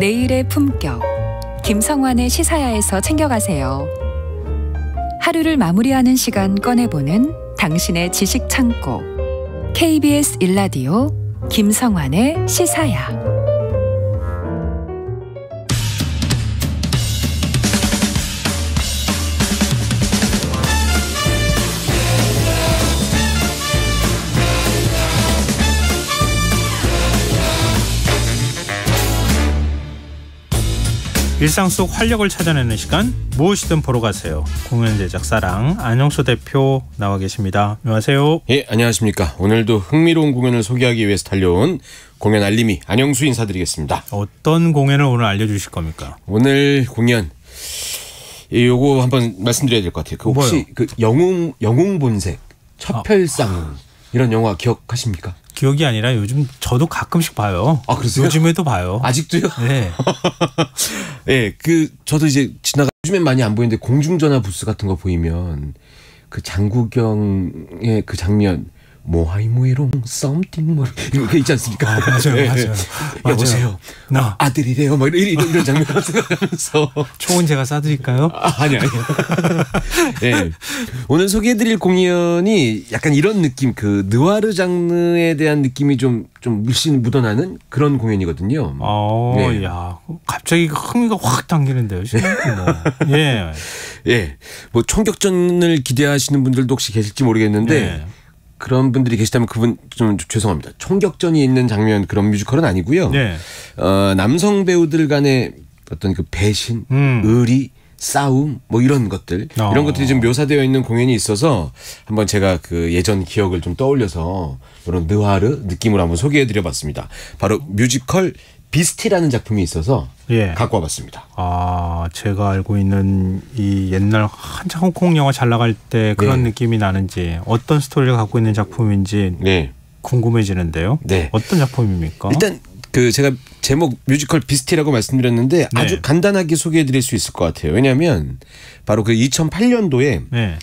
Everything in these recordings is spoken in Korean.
내일의 품격, 김성환의 시사야에서 챙겨가세요. 하루를 마무리하는 시간 꺼내보는 당신의 지식 창고. KBS 1라디오 김성환의 시사야. 일상 속 활력을 찾아내는 시간, 무엇이든 보러 가세요. 공연 제작사랑 안영수 대표 나와 계십니다. 안녕하세요. 예, 안녕하십니까. 오늘도 흥미로운 공연을 소개하기 위해서 달려온 공연 알림이 안영수 인사드리겠습니다. 어떤 공연을 오늘 알려주실 겁니까? 오늘 공연 요거 한번 말씀드려야 될 것 같아요. 그 혹시 그 영웅 본색, 첩혈상 이런 영화 기억하십니까? 기억이 아니라 요즘 저도 가끔씩 봐요. 아, 그러세요? 요즘에도 봐요. 아직도요? 네. 네, 저도 이제 요즘엔 많이 안 보이는데 공중전화 부스 같은 거 보이면 그 장국영의 그 장면 모하이모이롱 썸띵 뭐 이렇게 있지 않습니까? 맞아요, 네, 맞아요. 여보세요. 아들이래요. 막 이런 장면 생각하면서 총은 제가 쏴드릴까요? 아니요. 네. 오늘 소개해드릴 공연이 약간 이런 느낌, 그 느와르 장르에 대한 느낌이 좀 물씬 묻어나는 그런 공연이거든요. 네. 야, 갑자기 흥미가 확 당기는데요. 예. 예. 뭐 총격전을 기대하시는 분들도 혹시 계실지 모르겠는데. 네. 그런 분들이 계시다면 그분 좀 죄송합니다. 총격전이 있는 장면 그런 뮤지컬은 아니고요. 네. 남성 배우들 간의 어떤 그 배신, 의리, 싸움 뭐 이런 것들 이런 것들이 좀 묘사되어 있는 공연이 있어서 한번 제가 그 예전 기억을 좀 떠올려서 이런 느와르 느낌으로 한번 소개해드려봤습니다. 바로 뮤지컬 비스티라는 작품이 있어서 갖고 와봤습니다. 제가 알고 있는 이 옛날 한창 홍콩 영화 잘 나갈 때 그런 느낌이 나는지 어떤 스토리를 갖고 있는 작품인지 궁금해지는데요. 네. 어떤 작품입니까? 일단 그 제가 제목 뮤지컬 비스티라고 말씀드렸는데 아주 간단하게 소개해드릴 수 있을 것 같아요. 왜냐하면 바로 그 2008년도에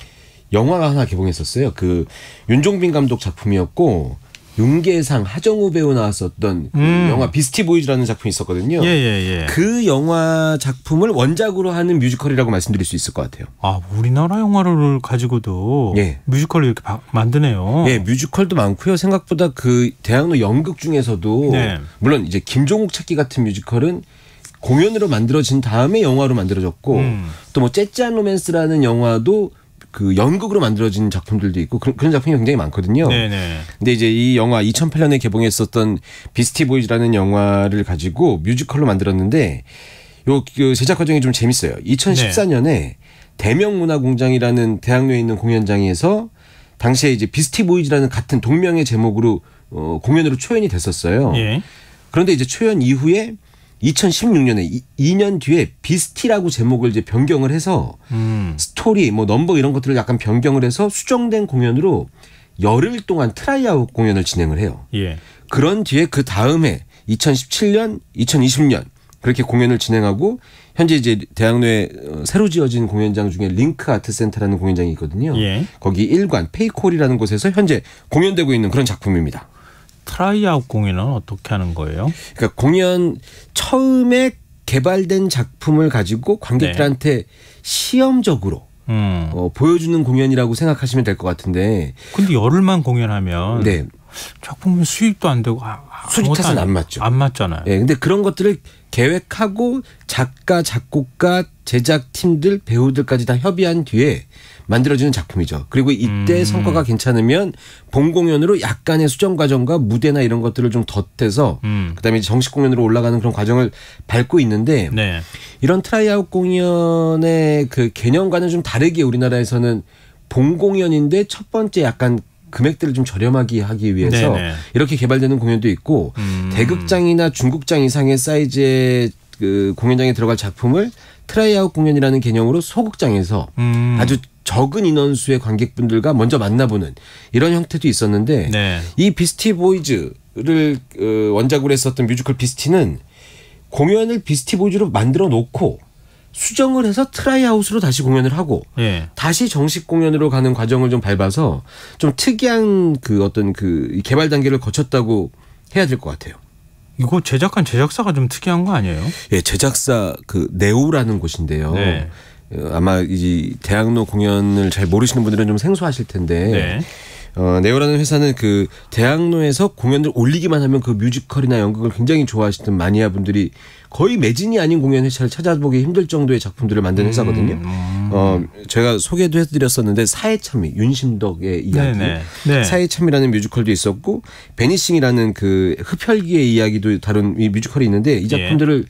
영화가 하나 개봉했었어요. 그 윤종빈 감독 작품이었고 윤계상, 하정우 배우 나왔었던 그 영화 비스티 보이즈라는 작품이 있었거든요. 그 영화 작품을 원작으로 하는 뮤지컬이라고 말씀드릴 수 있을 것 같아요. 우리나라 영화를 가지고도 뮤지컬을 이렇게 만드네요. 예, 뮤지컬도 많고요. 생각보다 그 대학로 연극 중에서도 물론 이제 김종욱 찾기 같은 뮤지컬은 공연으로 만들어진 다음에 영화로 만들어졌고 또 뭐 째째한 로맨스라는 영화도 그 연극으로 만들어진 작품들도 있고 그런 작품이 굉장히 많거든요. 근데 이제 이 영화 2008년에 개봉했었던 비스티 보이즈라는 영화를 가지고 뮤지컬로 만들었는데 그 제작 과정이 좀 재밌어요. 2014년에 대명문화공장이라는 대학로에 있는 공연장에서 당시에 이제 비스티 보이즈라는 같은 동명의 제목으로 공연으로 초연이 됐었어요. 그런데 이제 초연 이후에 2016년에 2년 뒤에 비스티라고 제목을 이제 변경을 해서 스토리 뭐 넘버 이런 것들을 약간 변경을 해서 수정된 공연으로 열흘 동안 트라이아웃 공연을 진행을 해요. 그런 뒤에 그 다음에 2017년, 2020년 그렇게 공연을 진행하고 현재 이제 대학로에 새로 지어진 공연장 중에 링크 아트센터라는 공연장이 있거든요. 거기 1관 페이콜이라는 곳에서 현재 공연되고 있는 그런 작품입니다. 트라이아웃 공연은 어떻게 하는 거예요? 그러니까 공연 처음에 개발된 작품을 가지고 관객들한테 시험적으로 보여주는 공연이라고 생각하시면 될 것 같은데. 근데 열흘만 공연하면 작품은 수익도 안 되고 수익 탓은 안 맞죠. 안 맞잖아요. 근데 그런 것들을 계획하고 작가, 작곡가, 제작팀들, 배우들까지 다 협의한 뒤에 만들어지는 작품이죠. 그리고 이때 성과가 괜찮으면 본 공연으로 약간의 수정 과정과 무대나 이런 것들을 좀 덧해서 그다음에 이제 정식 공연으로 올라가는 그런 과정을 밟고 있는데 이런 트라이아웃 공연의 그 개념과는 좀 다르게 우리나라에서는 본 공연인데 첫 번째 약간 금액들을 좀 저렴하게 하기 위해서 이렇게 개발되는 공연도 있고 대극장이나 중극장 이상의 사이즈의 그 공연장에 들어갈 작품을 트라이아웃 공연이라는 개념으로 소극장에서 아주 적은 인원수의 관객분들과 먼저 만나보는 이런 형태도 있었는데 이 비스티 보이즈를 원작으로 했었던 뮤지컬 비스티는 공연을 비스티 보이즈로 만들어 놓고 수정을 해서 트라이아웃으로 다시 공연을 하고 다시 정식 공연으로 가는 과정을 좀 밟아서 좀 특이한 그 어떤 그 개발 단계를 거쳤다고 해야 될 것 같아요. 이거 제작사가 좀 특이한 거 아니에요? 예, 제작사 그 네오라는 곳인데요. 네. 아마 이 대학로 공연을 잘 모르시는 분들은 좀 생소하실 텐데 네오라는 회사는 그 대학로에서 공연을 올리기만 하면 그 뮤지컬이나 연극을 굉장히 좋아하시던 마니아 분들이 거의 매진이 아닌 공연 회차를 찾아보기 힘들 정도의 작품들을 만든 회사거든요. 제가 소개도 해드렸었는데 사회참미 윤심덕의 이야기, 사회참미라는 뮤지컬도 있었고 베니싱이라는 그 흡혈귀의 이야기도 다룬 이 뮤지컬이 있는데 이 작품들을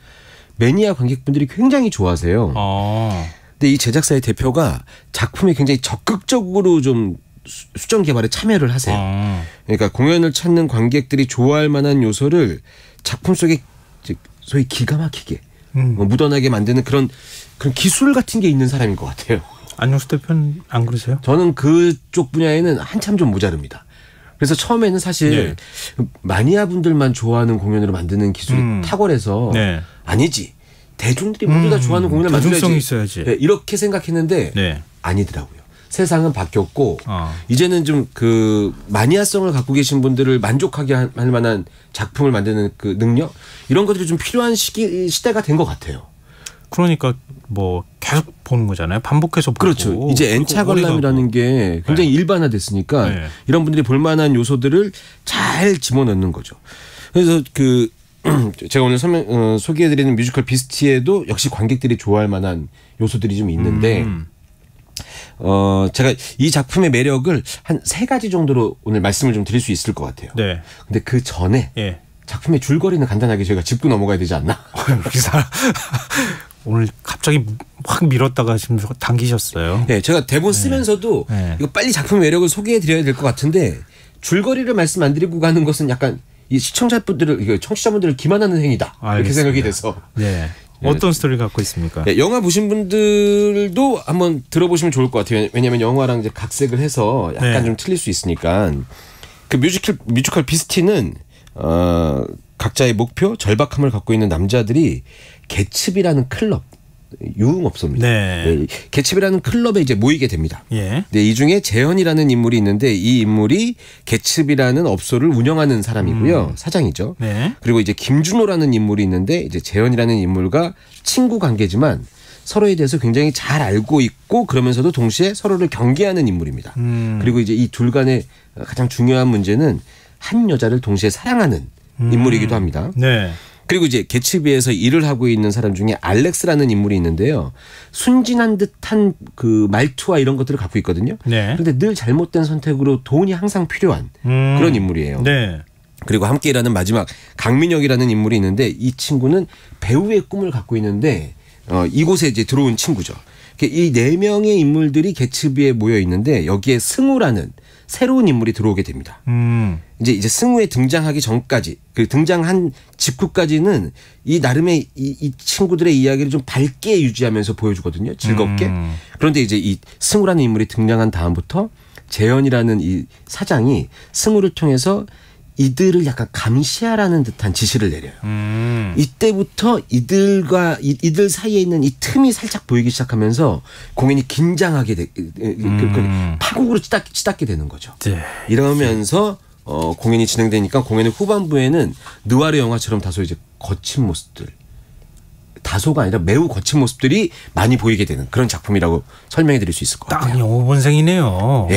매니아 관객분들이 굉장히 좋아하세요. 근데 이 제작사의 대표가 작품에 굉장히 적극적으로 좀 수정 개발에 참여를 하세요. 그러니까 공연을 찾는 관객들이 좋아할 만한 요소를 작품 속에 소위 기가 막히게 묻어나게 만드는 그런 기술 같은 게 있는 사람인 것 같아요. 안녕수 대표는 안 그러세요? 저는 그쪽 분야에는 한참 좀 모자릅니다. 그래서 처음에는 사실 마니아 분들만 좋아하는 공연으로 만드는 기술이 탁월해서 아니지. 대중들이 모두 다 좋아하는 공연을 만들어야지. 대중성이 있어야지. 이렇게 생각했는데 아니더라고요. 세상은 바뀌었고 이제는 좀 그 마니아성을 갖고 계신 분들을 만족하게 할 만한 작품을 만드는 그 능력 이런 것들이 좀 필요한 시대가 된 것 같아요. 그러니까 뭐 계속 보는 거잖아요. 반복해서 보고. 그렇죠. 이제 N차 관람이라는 게 굉장히 일반화됐으니까 이런 분들이 볼 만한 요소들을 잘 집어넣는 거죠. 그래서 그 제가 오늘 소개해드리는 뮤지컬 비스티에도 역시 관객들이 좋아할 만한 요소들이 좀 있는데 제가 이 작품의 매력을 한 3가지 정도로 오늘 말씀을 좀 드릴 수 있을 것 같아요. 근데 그 전에 작품의 줄거리는 간단하게 저희가 짚고 넘어가야 되지 않나? 오늘 갑자기 확 밀었다가 지금 당기셨어요. 네, 제가 대본 쓰면서도 이거 빨리 작품의 매력을 소개해드려야 될 것 같은데 줄거리를 말씀 안 드리고 가는 것은 약간 이 시청자분들을, 청취자분들을 기만하는 행위다. 알겠습니다. 이렇게 생각이 돼서. 어떤 스토리를 갖고 있습니까? 영화 보신 분들도 한번 들어보시면 좋을 것 같아요. 왜냐하면 영화랑 이제 각색을 해서 약간 좀 틀릴 수 있으니까. 그 뮤지컬 비스티는 각자의 목표, 절박함을 갖고 있는 남자들이 개츠비라는 클럽, 유흥업소입니다. 개츠비라는 클럽에 이제 모이게 됩니다. 이 중에 재현이라는 인물이 있는데 이 인물이 개츠비라는 업소를 운영하는 사람이고요. 사장이죠. 그리고 이제 김준호라는 인물이 있는데 이제 재현이라는 인물과 친구 관계지만 서로에 대해서 굉장히 잘 알고 있고 그러면서도 동시에 서로를 경계하는 인물입니다. 그리고 이제 이 둘 간의 가장 중요한 문제는 한 여자를 동시에 사랑하는 인물이기도 합니다. 그리고 이제 개츠비에서 일을 하고 있는 사람 중에 알렉스라는 인물이 있는데요. 순진한 듯한 그 말투와 이런 것들을 갖고 있거든요. 그런데 늘 잘못된 선택으로 돈이 항상 필요한 그런 인물이에요. 그리고 함께 일하는 마지막 강민혁이라는 인물이 있는데 이 친구는 배우의 꿈을 갖고 있는데 이곳에 이제 들어온 친구죠. 이 4명의 인물들이 개츠비에 모여 있는데 여기에 승우라는 새로운 인물이 들어오게 됩니다. 이제 승우에 등장하기 전까지 그 등장한 직후까지는 이 나름의 이 친구들의 이야기를 좀 밝게 유지하면서 보여주거든요. 즐겁게. 그런데 이제 이 승우라는 인물이 등장한 다음부터 재현이라는 이 사장이 승우를 통해서 이들을 약간 감시하라는 듯한 지시를 내려요. 이때부터 이들 사이에 있는 이 틈이 살짝 보이기 시작하면서 공연이 긴장하게 파국으로 치닫게 되는 거죠. 이러면서 공연이 진행되니까 공연의 후반부에는 느와르 영화처럼 다소 이제 거친 모습들, 다소가 아니라 매우 거친 모습들이 많이 보이게 되는 그런 작품이라고 설명해 드릴 수 있을 것 같아요. 딱 영어 본색이네요.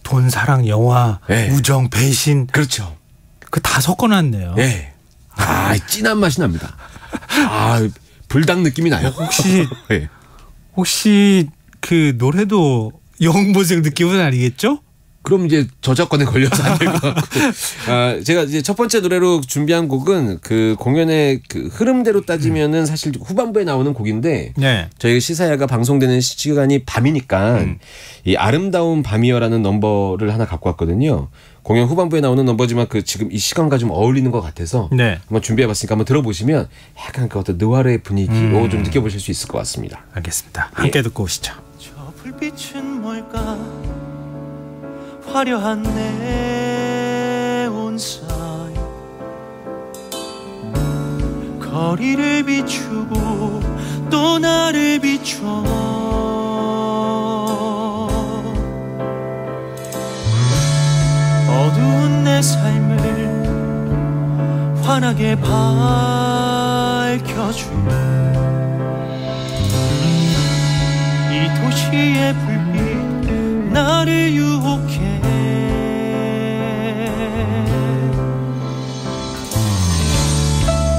돈, 사랑, 영화, 우정, 배신. 그렇죠. 그 다 섞어놨네요. 진한 맛이 납니다. 불닭 느낌이 나요. 혹시 그 노래도 영어 본색 느낌은 아니겠죠? 그럼 이제 저작권에 걸려서 안 될 것 같고. 제가 이제 첫 번째 노래로 준비한 곡은 그 공연의 그 흐름대로 따지면은 사실 후반부에 나오는 곡인데 저희 시사야가 방송되는 시간이 밤이니까 이 아름다운 밤이여라는 넘버를 하나 갖고 왔거든요. 공연 후반부에 나오는 넘버지만 그 지금 이 시간과 좀 어울리는 것 같아서 한번 준비해봤으니까 한번 들어보시면 약간 그 어떤 느와르의 분위기 좀 느껴보실 수 있을 것 같습니다. 알겠습니다. 함께 듣고 오시죠. 저 불빛은 뭘까? 화려한 네온사이 거리를 비추고 또 나를 비춰 어두운 내 삶을 환하게 밝혀준 이 도시의 불빛 나를 유혹해.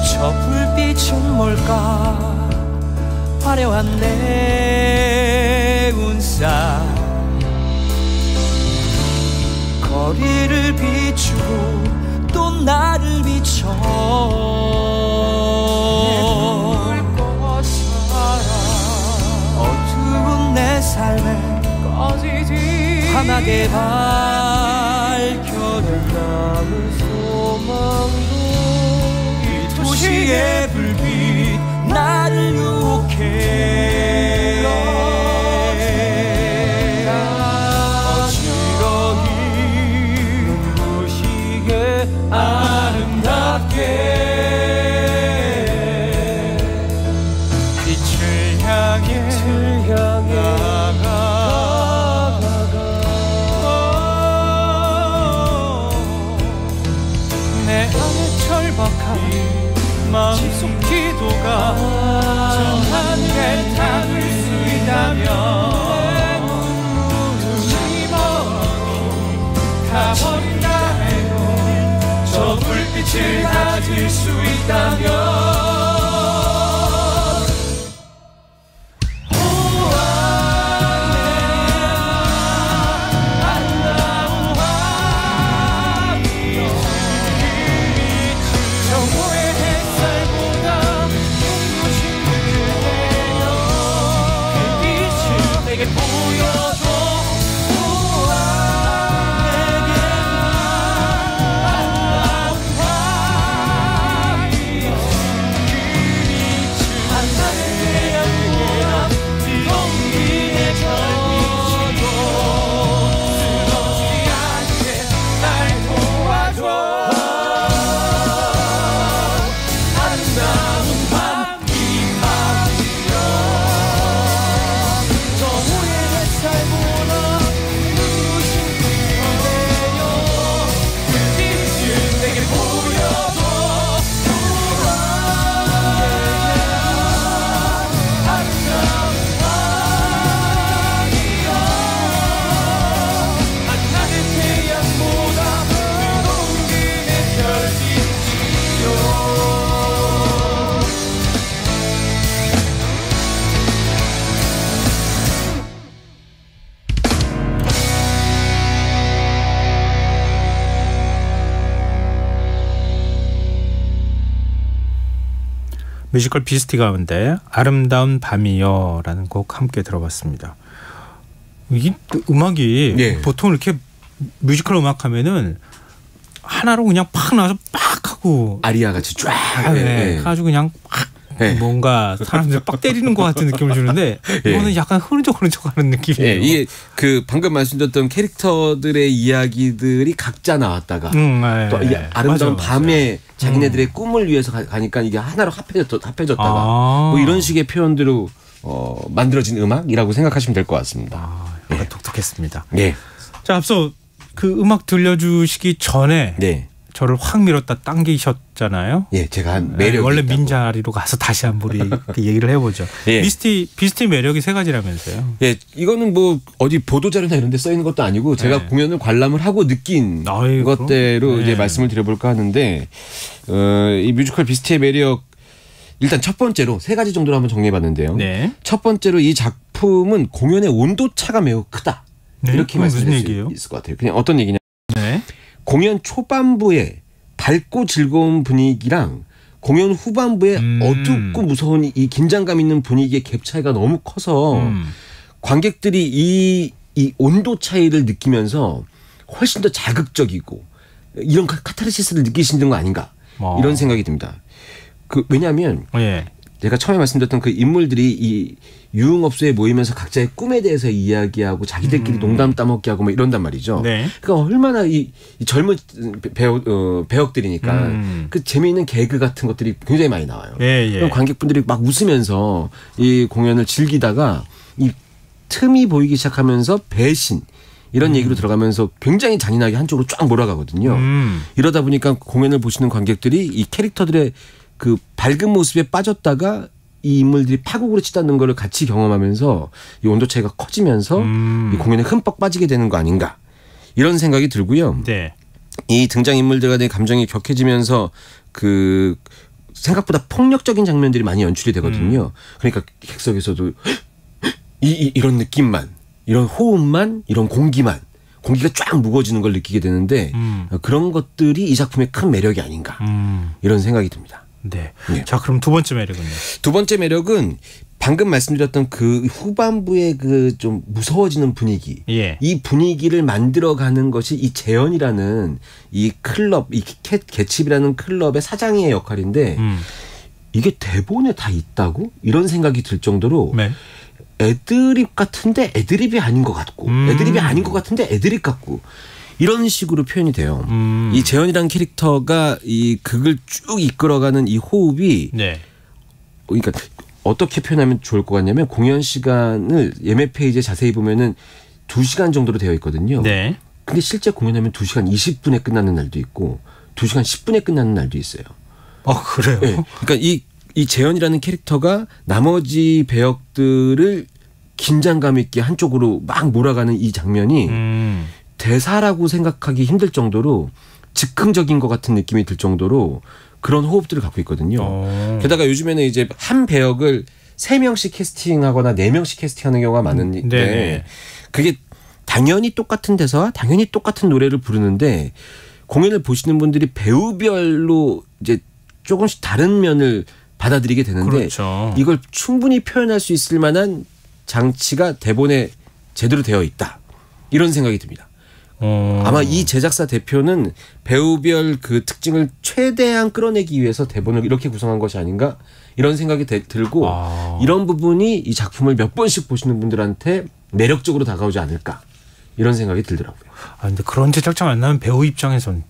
저 불빛은 뭘까? 화려한 내 운사 거리를 비추고 또 나를 비춰. 어두운 내 삶에 환하게 밝혀낸 남은 소망도 이 도시의 불빛 나를 유혹해. 어지러이 눈부시게 아름답게 빛을 향해 내 안에 절박한 마음속 기도가 저 하늘에 닿을 수 있다면 눈물이 가버린 나에도 저 불빛을 가질 수 있다면 뮤지컬 비스티 가운데 아름다운 밤이여라는 곡 함께 들어봤습니다. 이 음악이 예. 보통 이렇게 뮤지컬 음악 하면은 하나로 그냥 팍 나와서 팍 하고 아리아 같이 쫙 아주 그냥 팍 뭔가 사람들 빡 때리는 것 같은 느낌을 주는데 이거는 약간 흐른적흐른적하는 느낌이에요. 이게 그 방금 말씀드렸던 캐릭터들의 이야기들이 각자 나왔다가 또 이게 아름다운 밤에 자기네들의 꿈을 위해서 가니까 이게 하나로 합해졌다가 뭐 이런 식의 표현대로 만들어진 음악이라고 생각하시면 될 것 같습니다. 약간 독특했습니다. 네. 자, 앞서 그 음악 들려주시기 전에 저를 확 밀었다 당기셨잖아요. 예, 제가 한 매력이 원래 있다고. 민자리로 가서 다시 한번 우리 얘기를 해보죠. 비스티 매력이 세 가지라면서요. 예, 이거는 뭐 어디 보도자료나 이런 데 써 있는 것도 아니고 제가 공연을 관람을 하고 느낀 것대로 이제 말씀을 드려볼까 하는데 이 뮤지컬 비스티의 매력 일단 첫 번째로 세 가지 정도로 한번 정리해봤는데요. 첫 번째로 이 작품은 공연의 온도 차가 매우 크다. 이렇게 말씀드릴 수 있을 것 같아요. 그냥 어떤 얘기냐. 공연 초반부에 밝고 즐거운 분위기랑 공연 후반부에 어둡고 무서운 이 긴장감 있는 분위기의 갭 차이가 너무 커서 관객들이 이 온도 차이를 느끼면서 훨씬 더 자극적이고 이런 카타르시스를 느끼시는 거 아닌가 이런 생각이 듭니다. 왜냐하면 제가 처음에 말씀드렸던 그 인물들이 이 유흥업소에 모이면서 각자의 꿈에 대해서 이야기하고 자기들끼리 농담 따먹기 하고 뭐 이런단 말이죠. 그러니까 얼마나 이 젊은 배역들이니까 그 재미있는 개그 같은 것들이 굉장히 많이 나와요. 그럼 관객분들이 막 웃으면서 이 공연을 즐기다가 이 틈이 보이기 시작하면서 배신 이런 얘기로 들어가면서 굉장히 잔인하게 한쪽으로 쫙 몰아가거든요. 이러다 보니까 공연을 보시는 관객들이 이 캐릭터들의 그 밝은 모습에 빠졌다가 이 인물들이 파국으로 치닫는 걸 같이 경험하면서 이 온도 차이가 커지면서 이 공연에 흠뻑 빠지게 되는 거 아닌가 이런 생각이 들고요. 네. 이 등장인물들 간의 감정이 격해지면서 그 생각보다 폭력적인 장면들이 많이 연출이 되거든요. 그러니까 객석에서도 이런 느낌만, 이런 호흡만, 이런 공기가 쫙 무거워지는 걸 느끼게 되는데 그런 것들이 이 작품의 큰 매력이 아닌가 이런 생각이 듭니다. 네. 네. 자, 그럼 두 번째 매력은요? 두 번째 매력은 방금 말씀드렸던 그 후반부의 그 좀 무서워지는 분위기. 예. 이 분위기를 만들어가는 것이 이 재현이라는 이 클럽, 이 개칩이라는 클럽의 사장의 역할인데 이게 대본에 다 있다고? 이런 생각이 들 정도로 네. 애드립 같은데 애드립이 아닌 것 같고 애드립이 아닌 것 같은데 애드립 같고 이런 식으로 표현이 돼요. 이 재현이라는 캐릭터가 이 극을 쭉 이끌어가는 이 호흡이 네. 그러니까 어떻게 표현하면 좋을 것 같냐면 공연 시간을 예매 페이지에 자세히 보면은 2시간 정도로 되어 있거든요. 네. 근데 실제 공연하면 2시간 20분에 끝나는 날도 있고 2시간 10분에 끝나는 날도 있어요. 아, 그래요? 네. 그러니까 이 재현이라는 캐릭터가 나머지 배역들을 긴장감 있게 한쪽으로 막 몰아가는 이 장면이 대사라고 생각하기 힘들 정도로 즉흥적인 것 같은 느낌이 들 정도로 그런 호흡들을 갖고 있거든요. 게다가 요즘에는 이제 한 배역을 3명씩 캐스팅하거나 4명씩 캐스팅하는 경우가 많은데 네. 그게 당연히 똑같은 대사와 당연히 똑같은 노래를 부르는데 공연을 보시는 분들이 배우별로 이제 조금씩 다른 면을 받아들이게 되는데 그렇죠. 이걸 충분히 표현할 수 있을 만한 장치가 대본에 제대로 되어 있다. 이런 생각이 듭니다. 아마 이 제작사 대표는 배우별 그 특징을 최대한 끌어내기 위해서 대본을 이렇게 구성한 것이 아닌가 이런 생각이 들고 이런 부분이 이 작품을 몇 번씩 보시는 분들한테 매력적으로 다가오지 않을까 이런 생각이 들더라고요. 아, 근데 그런 제작자 만나면 배우 입장에선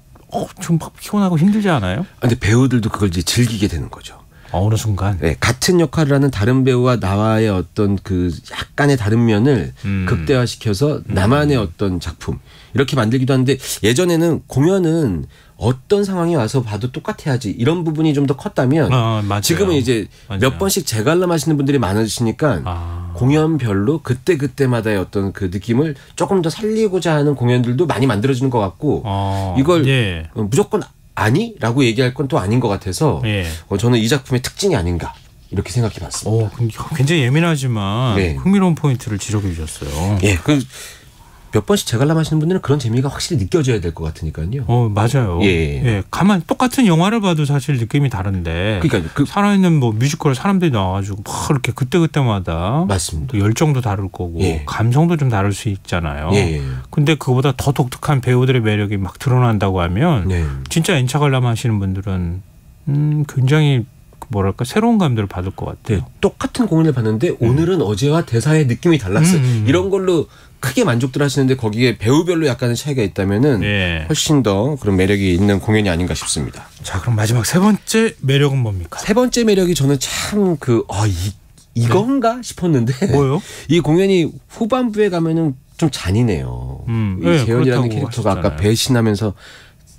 좀 피곤하고 힘들지 않아요? 근데 배우들도 그걸 이제 즐기게 되는 거죠. 어느 순간. 네, 같은 역할을 하는 다른 배우와 나와의 어떤 그 약간의 다른 면을 극대화시켜서 나만의 어떤 작품 이렇게 만들기도 하는데 예전에는 공연은 어떤 상황이 와서 봐도 똑같아야지 이런 부분이 좀 더 컸다면 지금은 이제 몇 번씩 재관람하시는 분들이 많으시니까 공연별로 그때그때마다의 어떤 그 느낌을 조금 더 살리고자 하는 공연들도 많이 만들어지는 것 같고 이걸 무조건 아니라고 얘기할 건 또 아닌 것 같아서 저는 이 작품의 특징이 아닌가 이렇게 생각해 봤습니다. 굉장히 예민하지만 흥미로운 포인트를 지적해 주셨어요. 예, 몇 번씩 재관람하시는 분들은 그런 재미가 확실히 느껴져야 될 것 같으니까요. 맞아요. 예. 가만 똑같은 영화를 봐도 사실 느낌이 다른데. 그러니까 살아있는 뭐 뮤지컬 사람들이 나와가지고 막 이렇게 그때그때마다 맞습니다. 또 열정도 다를 거고 감성도 좀 다를 수 있잖아요. 근데 그거보다 더 독특한 배우들의 매력이 막 드러난다고 하면 진짜 N차 관람하시는 분들은 굉장히 뭐랄까 새로운 감들을 받을 것 같아요. 똑같은 공연을 봤는데 오늘은 어제와 대사의 느낌이 달랐어요. 이런 걸로 크게 만족들 하시는데 거기에 배우별로 약간의 차이가 있다면은 훨씬 더 그런 매력이 있는 공연이 아닌가 싶습니다. 자, 그럼 마지막 세 번째 매력은 뭡니까? 세 번째 매력이 저는 참 이건가 싶었는데 뭐요? 이 공연이 후반부에 가면은 좀 잔인해요. 이 재현이라는 캐릭터가 아까 배신하면서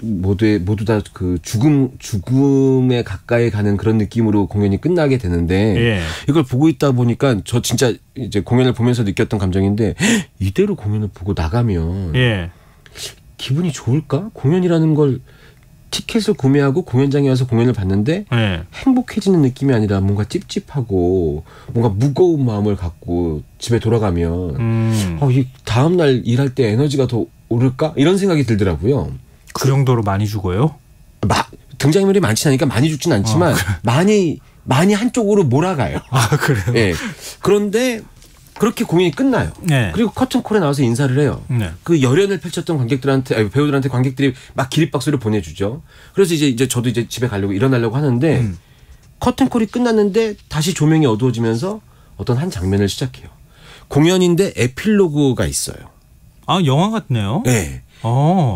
모두 다 그 죽음에 가까이 가는 그런 느낌으로 공연이 끝나게 되는데 이걸 보고 있다 보니까 저 진짜 이제 공연을 보면서 느꼈던 감정인데 이대로 공연을 보고 나가면 기분이 좋을까? 공연이라는 걸 티켓을 구매하고 공연장에 와서 공연을 봤는데 행복해지는 느낌이 아니라 뭔가 찝찝하고 뭔가 무거운 마음을 갖고 집에 돌아가면 이 다음 날 일할 때 에너지가 더 오를까? 이런 생각이 들더라고요. 그 정도로 많이 죽어요? 등장인물이 많지 않으니까 많이 죽진 않지만 많이 한쪽으로 몰아가요. 그래요? 그런데 그렇게 공연이 끝나요. 그리고 커튼콜에 나와서 인사를 해요. 그 열연을 펼쳤던 배우들한테 관객들이 막 기립박수를 보내주죠. 그래서 이제 저도 이제 집에 가려고 일어나려고 하는데 커튼콜이 끝났는데 다시 조명이 어두워지면서 어떤 한 장면을 시작해요. 공연인데 에필로그가 있어요. 영화 같네요. 네.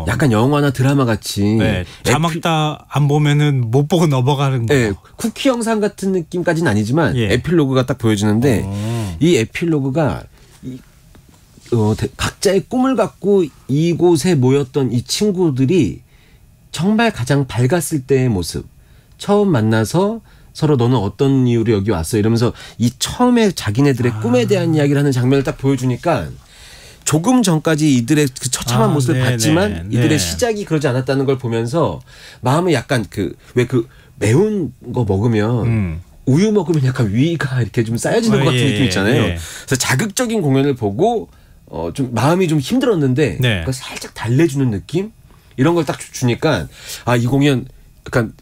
약간 영화나 드라마 같이 자막 다 안 보면은 못 보고 넘어가는 거. 쿠키 영상 같은 느낌까지는 아니지만 에필로그가 딱 보여지는데 이 에필로그가 각자의 꿈을 갖고 이곳에 모였던 이 친구들이 정말 가장 밝았을 때의 모습. 처음 만나서 서로 너는 어떤 이유로 여기 왔어 이러면서 이 처음에 자기네들의 꿈에 대한 이야기를 하는 장면을 딱 보여주니까 조금 전까지 이들의 그 처참한 모습을 봤지만 이들의 시작이 그러지 않았다는 걸 보면서 마음이 약간 왜 매운 거 먹으면 우유 먹으면 약간 위가 이렇게 좀 쌓여지는 것 같은 느낌 있잖아요. 그래서 자극적인 공연을 보고 좀 마음이 좀 힘들었는데 그걸 살짝 달래주는 느낌 이런 걸 딱 주니까 이 공연 약간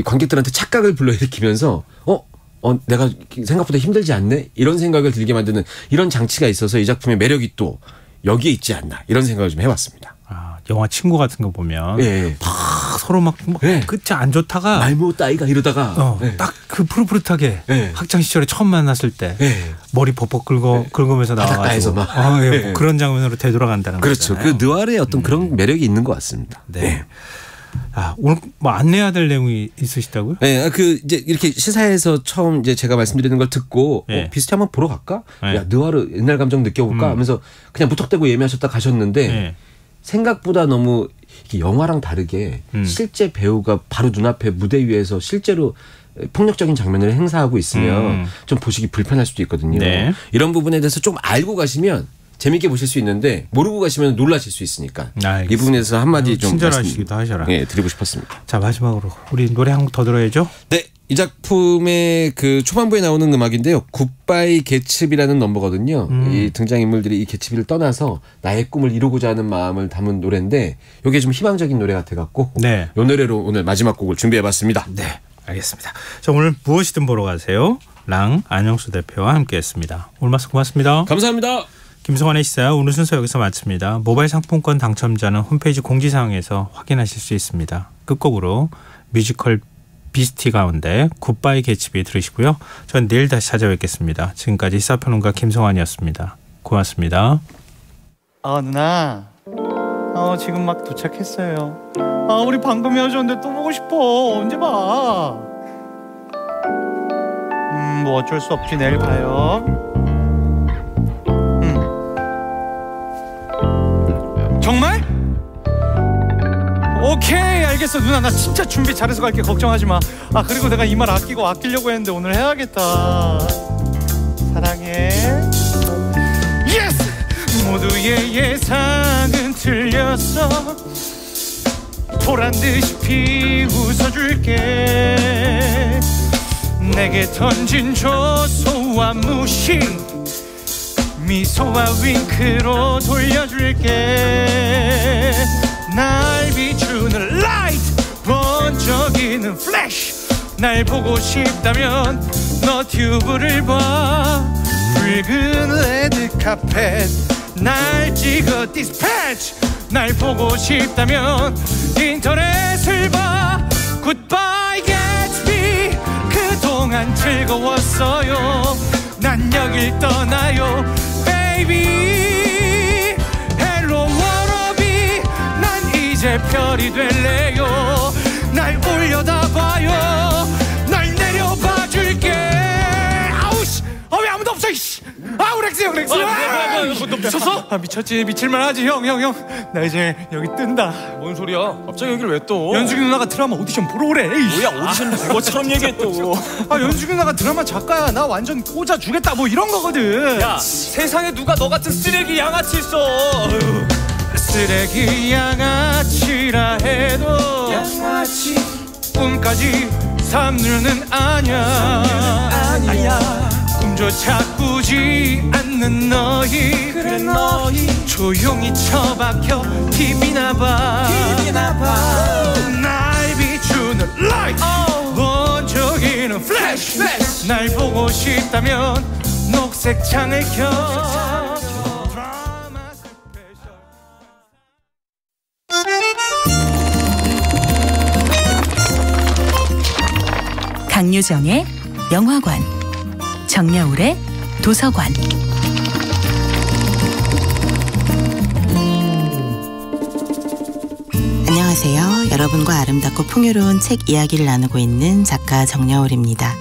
관객들한테 착각을 불러일으키면서 내가 생각보다 힘들지 않네 이런 생각을 들게 만드는 이런 장치가 있어서 이 작품의 매력이 또 여기에 있지 않나 이런 생각을 좀 해봤습니다. 영화 친구 같은 거 보면 막 서로 막 끝이 안 좋다가 말모 따이가 이러다가 딱 그 푸릇푸릇하게 학창 시절에 처음 만났을 때 머리 벅벅 긁으면서 나와가지고 막 뭐 그런 장면으로 되돌아간다는 그렇죠. 거잖아요. 그 느와르의 어떤 그런 매력이 있는 것 같습니다. 오늘 뭐 안내해야 될 내용이 있으시다고요? 네, 이제 이렇게 시사에서 처음 이제 제가 말씀드리는 걸 듣고 비슷히 한번 보러 갈까? 야, 느와르 옛날 감정 느껴볼까? 하면서 그냥 무턱대고 예매하셨다 가셨는데 생각보다 너무 영화랑 다르게 실제 배우가 바로 눈앞에 무대 위에서 실제로 폭력적인 장면을 행사하고 있으면 좀 보시기 불편할 수도 있거든요. 이런 부분에 대해서 좀 알고 가시면 재밌게 보실 수 있는데 모르고 가시면 놀라실 수 있으니까 알겠습니다. 이 부분에서 한마디 좀 친절하시기도 하셔라. 드리고 싶었습니다. 자, 마지막으로 우리 노래 한 곡 더 들어야죠. 네, 이 작품의 그 초반부에 나오는 음악인데요. 굿바이 개츠비라는 넘버거든요. 이 등장인물들이 이 개츠비를 떠나서 나의 꿈을 이루고자 하는 마음을 담은 노래인데 이게 좀 희망적인 노래 같아갖고 이 노래로 오늘 마지막 곡을 준비해봤습니다. 네, 알겠습니다. 자, 오늘 무엇이든 보러 가세요. 랑 안영수 대표와 함께했습니다. 오늘 말씀 고맙습니다. 감사합니다. 김성환의 시사 오늘 순서 여기서 마칩니다. 모바일 상품권 당첨자는 홈페이지 공지사항에서 확인하실 수 있습니다. 끝곡으로 뮤지컬 비스티 가운데 굿바이 개츠비 들으시고요. 전 내일 다시 찾아뵙겠습니다. 지금까지 시사평론가 김성환이었습니다. 고맙습니다. 누나 지금 막 도착했어요. 우리 방금 헤어졌는데 또 보고 싶어. 언제 봐. 뭐 어쩔 수 없지. 내일 봐요. 정말? 오케이, 알겠어. 누나 나 진짜 준비 잘해서 갈게. 걱정하지 마. 그리고 내가 이 말 아끼려고 했는데 오늘 해야겠다. 사랑해. 예스! 모두의 예상은 틀렸어. 보란듯이 비웃어줄게. 내게 던진 조소와 무시 미소와 윙크로 돌려줄게. 날 비추는 라이트 번쩍이는 플래시. 날 보고 싶다면 너 튜브를 봐. 붉은 레드카펫 날 찍어 디스패치. 날 보고 싶다면 인터넷을 봐. 굿바이 개츠비 그동안 즐거웠어요. 난 여길 떠나요 베이비. 헬로 워너비 난 이제 별이 될래요. 날 올려다봐요. 날 내려봐줄게. 아우씨 왜 아무도 없어. 렉스 형 너 미쳤어? 미쳤지. 미칠만하지 형. 나 이제 여기 뜬다. 뭔 소리야? 갑자기 여기를 왜 또? 연숙이 누나가 드라마 오디션 보러 오래. 뭐야 오디션 그거처럼 얘기해 또. 연숙이 누나가 드라마 작가야. 나 완전 꽂아주겠다 뭐 이런 거거든. 야 세상에 누가 너 같은 쓰레기 양아치 있어. 쓰레기 양아치라 해도 양아치 꿈까지 삼류는 아니야. 꿈조차 꾸지 않는 너희. 그래 너희 조용히 처박혀 TV나 봐. 날 비추는 라이트 번쩍이는 플래시. 날 보고 싶다면 녹색 창을 켜. 강유정의 영화관, 정여울의 도서관. 안녕하세요. 여러분과 아름답고 풍요로운 책 이야기를 나누고 있는 작가 정여울입니다.